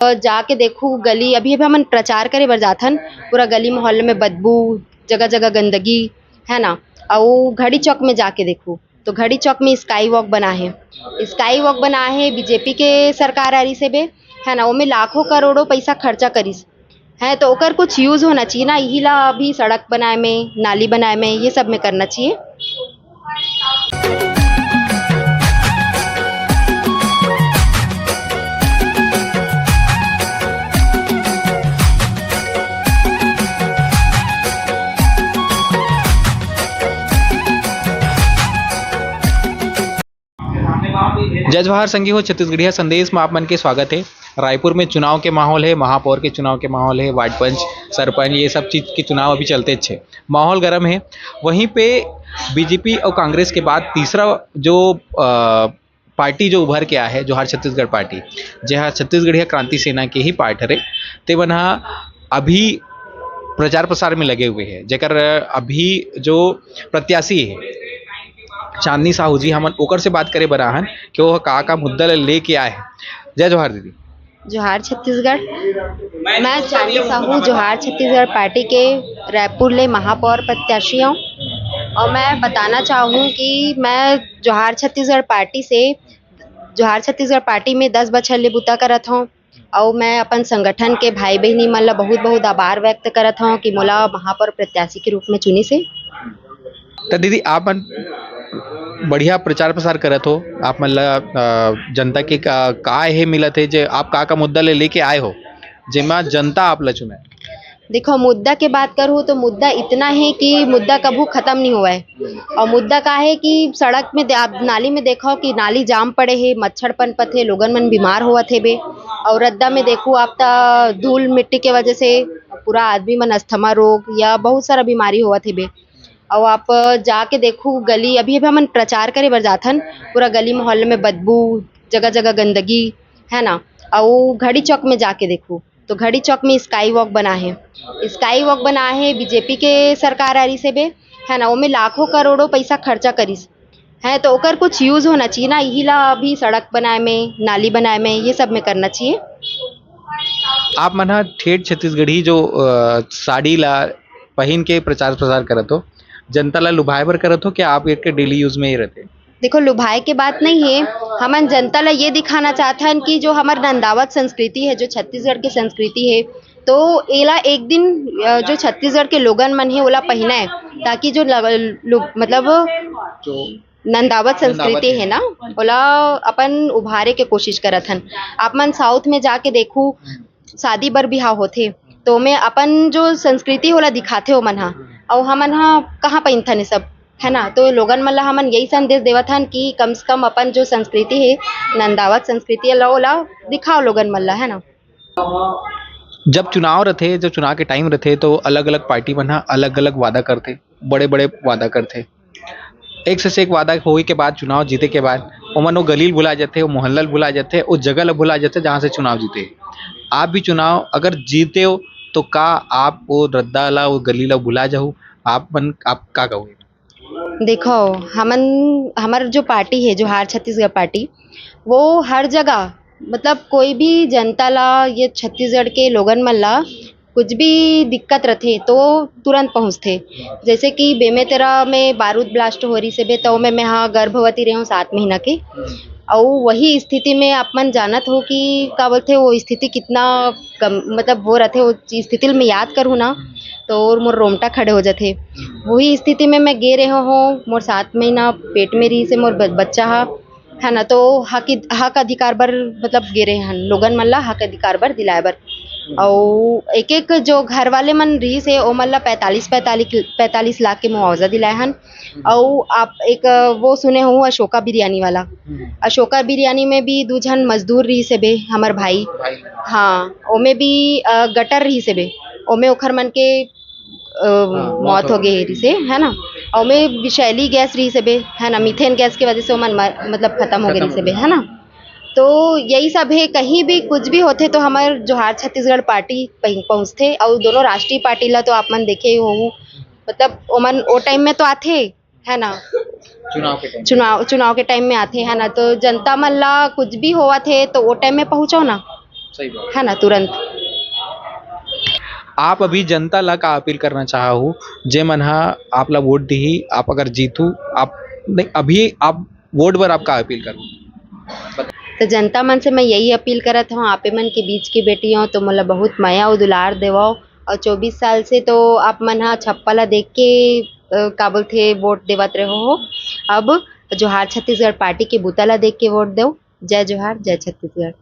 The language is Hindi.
जाके देखूँ गली अभी अभी हमन प्रचार करे बर जाथन पूरा गली मोहल्ले में बदबू जगह जगह गंदगी है ना। और घड़ी चौक में जाके देखूँ तो घड़ी चौक में स्काई वॉक बना है। स्काई वॉक बना है बीजेपी के सरकार आरी से बे है ना। ओमे लाखों करोड़ों पैसा खर्चा करिस है तो ओकर कुछ यूज होना चाहिए ना। यही ला अभी सड़क बनाए में नाली बनाए में ये सब में करना चाहिए। जय जवाहर संगी हो छत्तीसगढ़िया संदेश में आप मन के स्वागत है। रायपुर में चुनाव के माहौल है, महापौर के चुनाव के माहौल है, वार्ड पंच सरपंच ये सब चीज़ के चुनाव अभी चलते अच्छे, माहौल गर्म है। वहीं पे बीजेपी और कांग्रेस के बाद तीसरा जो पार्टी जो उभर के आया है जोहार छत्तीसगढ़ पार्टी, जहाँ छत्तीसगढ़िया क्रांति सेना के ही पार्ट हरे ते मन ह अभी प्रचार प्रसार में लगे हुए हैं। जेकर अभी जो प्रत्याशी है चांदनी साहू जी, हमन ओकर से बात करे बराहन कि वो का मुद्दा लेके आए हैं। जय जवाहर दीदी। जोहार छत्तीसगढ़। मैं चांदनी साहू जोहार छत्तीसगढ़ पार्टी के रायपुर ले महापौर प्रत्याशी हूँ और मैं बताना चाहूँ कि मैं जोहार छत्तीसगढ़ पार्टी में 10 बछर ले बूता करत हूँ और मैं अपन संगठन के भाई बहनी मन ला बहुत बहुत आभार व्यक्त करत हूँ कि मोला महापौर प्रत्याशी के रूप में चुनी से। तो दीदी आप मन बढ़िया प्रचार प्रसार करत हो, आप मन ला जनता के का है मिलत है जे आप का मुद्दा लेके आए हो जेमा जनता आप ला चुने। देखो मुद्दा के बात करूँ तो मुद्दा इतना है कि मुद्दा कभी खत्म नहीं हुआ है। और मुद्दा का है कि सड़क में आप नाली में देखो कि नाली जाम पड़े है, मच्छर पनपत है, लोगन मन बीमार होवत है बे। और रद्दा में देखो आप ता धूल मिट्टी के वजह से पूरा आदमी मन अस्थमा रोग या बहुत सारा बीमारी होवत है बे। और आप जाके देखो गली अभी अभी हमन प्रचार करे बर जाथन पूरा गली मोहल्ले में बदबू जगह जगह गंदगी है ना। और घड़ी चौक में जाके देखूँ तो घड़ी चौक में स्काई वॉक बना है। स्काई वॉक बना है बीजेपी के सरकार आरी से बे है ना। ओमे लाखों करोड़ों पैसा खर्चा करिस है तो ओकर कुछ यूज होना चाहिए ना। यही ला अभी सड़क बनाए में नाली बनाए में ये सब में करना चाहिए। आप मन ह ठेठ छत्तीसगढ़ी जो साड़ी ला पहन के प्रचार प्रसार करत हो, जनता ला लुभाए बर करत हो कि आप एक डेली यूज में ही रहते? देखो लुभाए के बात नहीं है, हमन जनता ला ये दिखाना चाहते हैं कि जो हमार नंदावत संस्कृति है, जो छत्तीसगढ़ की संस्कृति है, तो एला एक दिन जो छत्तीसगढ़ के लोगन मन है ओला पहना है ताकि जो मतलब नंदावत संस्कृति है ना ओला अपन उभारे के कोशिश करत हन। आप मन साउथ में जाके देखू शादी बर बिहाव होथे तो में अपन जो संस्कृति होला दिखाथे ओ मन हा और हमन हा कहाँ पहनथन ये सब है ना। तो लोगन मन ला हमन यही संदेश देवत हन कि कम से कम अपन जो संस्कृति है नंदावत संस्कृति ला दिखाओ लोगन मन ला है ना। जब चुनाव रहते, जब चुनाव के टाइम रहते तो अलग अलग पार्टी मन अलग अलग वादा करते, बड़े बड़े वादा करते। एक से एक वादा होए के बाद चुनाव जीते के बाद ओमन वो गली भुला जाते, वो मोहल्ला भुला जाते, वो जगह ला भुला जाते जहाँ से चुनाव जीते। आप भी चुनाव अगर जीते हो तो का आप वो रद्दा ला वो गली ला भुला जाओ? आप का कहोगे? देखो हमन हमार जो पार्टी है जोहार छत्तीसगढ़ पार्टी वो हर जगह मतलब कोई भी जनता ला ये छत्तीसगढ़ के लोगन मन ला कुछ भी दिक्कत रहते तो तुरंत पहुँचते। जैसे कि बेमेतरा में बारूद ब्लास्ट हो रही से बे तो मैं हाँ गर्भवती रही हूँ 7 महीना की और वही स्थिति में आप मन जानत हो कि का बोलते वो स्थिति कितना मतलब वो रहते वो स्थिति में याद करूँ ना तो मोर रोमटा खड़े हो जाते। वही स्थिति में मैं गे रहे हूँ, मोर 7 महीना पेट में रही से मोर बच्चा है ना। तो हक अधिकार बर मतलब गे रहे हन लोगन मन ला हक अधिकार बर दिलाए बर। और एक एक जो घर वाले मन रही से ओ मन ला 45 लाख के मुआवजा दिलाए हन। और आप एक वो सुने हो अशोका बिरयानी वाला, अशोका बिरयानी में भी 2 जन मजदूर रही से बे हमार भाई हाँ ओमे भी गटर रही से बे ओमे ओखर मन के मौत हो गई रही से है ना। और में विषैली गैस रही से बे है ना, मीथेन गैस की वजह से ओमन मतलब खत्म हो गई रही से बे है ना। तो यही सब है, कहीं भी कुछ भी होते तो हमारे जोहार छत्तीसगढ़ पार्टी पहुँचते। और दोनों राष्ट्रीय पार्टी ला तो आप मन देखे हो मतलब ओमन ओ टाइम में तो आते है ना, चुनाव के टाइम में आते है ना। तो जनता मन ला कुछ भी होवा थे तो वो टाइम में पहुँचो ना सही बात। है ना, तुरंत। आप अभी जनता ला का अपील करना चाहो जे मन हा आप ला वोट दी, आप अगर जीतू आप नहीं अभी आप वोट बर आप का अपील करो। तो जनता मन से मैं यही अपील करत हूँ, आपे मन के बीच की बेटी हूँ तो मोला बहुत माया और दुलार देवो। और 24 साल से तो आप मन हा छप्पा ला देख के का बोलथे वोट देवत रहो हो। अब जोहार छत्तीसगढ़ पार्टी के बूता ला देख के वोट दो। जय जोहार, जय छत्तीसगढ़।